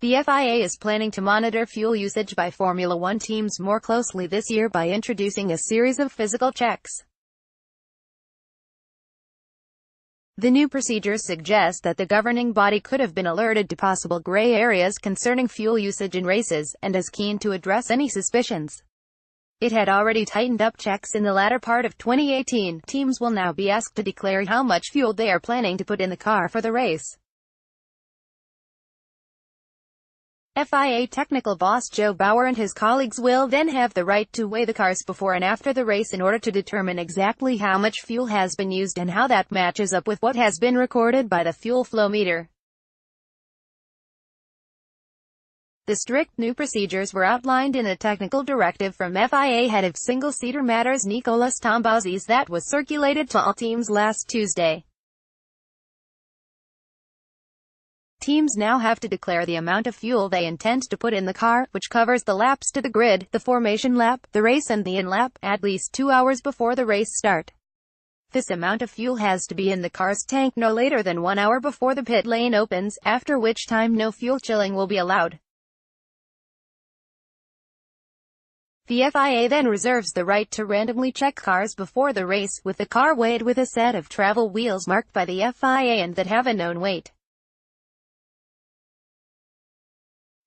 The FIA is planning to monitor fuel usage by Formula One teams more closely this year by introducing a series of physical checks. The new procedures suggest that the governing body could have been alerted to possible gray areas concerning fuel usage in races, and is keen to address any suspicions. It had already tightened up checks in the latter part of 2018. Teams will now be asked to declare how much fuel they are planning to put in the car for the race. FIA technical boss Joe Bauer and his colleagues will then have the right to weigh the cars before and after the race in order to determine exactly how much fuel has been used and how that matches up with what has been recorded by the fuel flow meter. The strict new procedures were outlined in a technical directive from FIA head of single-seater matters Nicolas Tombazis that was circulated to all teams last Tuesday. Teams now have to declare the amount of fuel they intend to put in the car, which covers the laps to the grid, the formation lap, the race and the in-lap, at least 2 hours before the race start. This amount of fuel has to be in the car's tank no later than 1 hour before the pit lane opens, after which time no fuel chilling will be allowed. The FIA then reserves the right to randomly check cars before the race, with the car weighed with a set of travel wheels marked by the FIA and that have a known weight.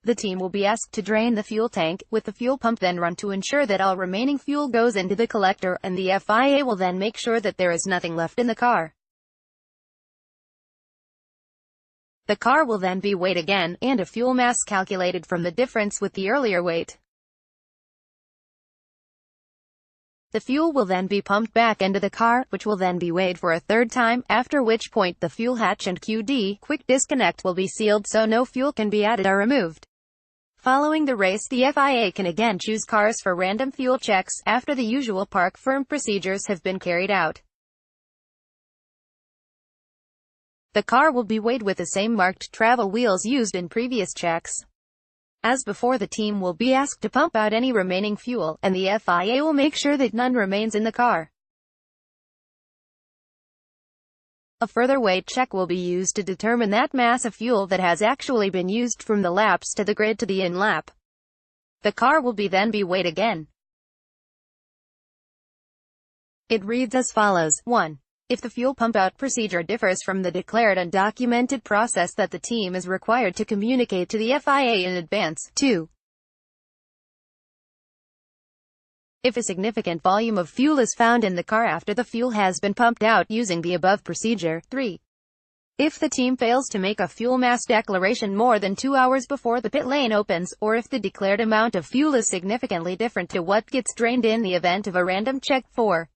The team will be asked to drain the fuel tank, with the fuel pump then run to ensure that all remaining fuel goes into the collector, and the FIA will then make sure that there is nothing left in the car. The car will then be weighed again, and a fuel mass calculated from the difference with the earlier weight. The fuel will then be pumped back into the car, which will then be weighed for a third time, after which point the fuel hatch and QD, quick disconnect, will be sealed so no fuel can be added or removed. Following the race, the FIA can again choose cars for random fuel checks, after the usual park firm procedures have been carried out. The car will be weighed with the same marked travel wheels used in previous checks. As before, the team will be asked to pump out any remaining fuel, and the FIA will make sure that none remains in the car. A further weight check will be used to determine that mass of fuel that has actually been used from the laps to the grid to the in-lap. The car will then be weighed again. It reads as follows. 1. If the fuel pump-out procedure differs from the declared and documented process that the team is required to communicate to the FIA in advance. 2. If a significant volume of fuel is found in the car after the fuel has been pumped out using the above procedure. 3. If the team fails to make a fuel mass declaration more than 2 hours before the pit lane opens, or if the declared amount of fuel is significantly different to what gets drained in the event of a random check. 4.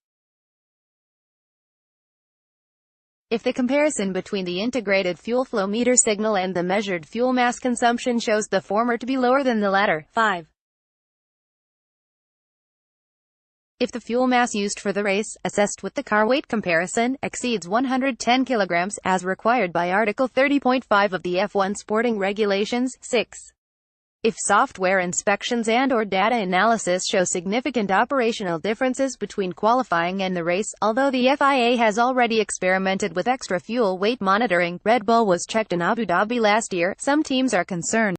If the comparison between the integrated fuel flow meter signal and the measured fuel mass consumption shows the former to be lower than the latter. 5. If the fuel mass used for the race, assessed with the car weight comparison, exceeds 110 kilograms, as required by Article 30.5 of the F1 Sporting Regulations. 6. If software inspections and/or data analysis show significant operational differences between qualifying and the race, although the FIA has already experimented with extra fuel weight monitoring, Red Bull was checked in Abu Dhabi last year, some teams are concerned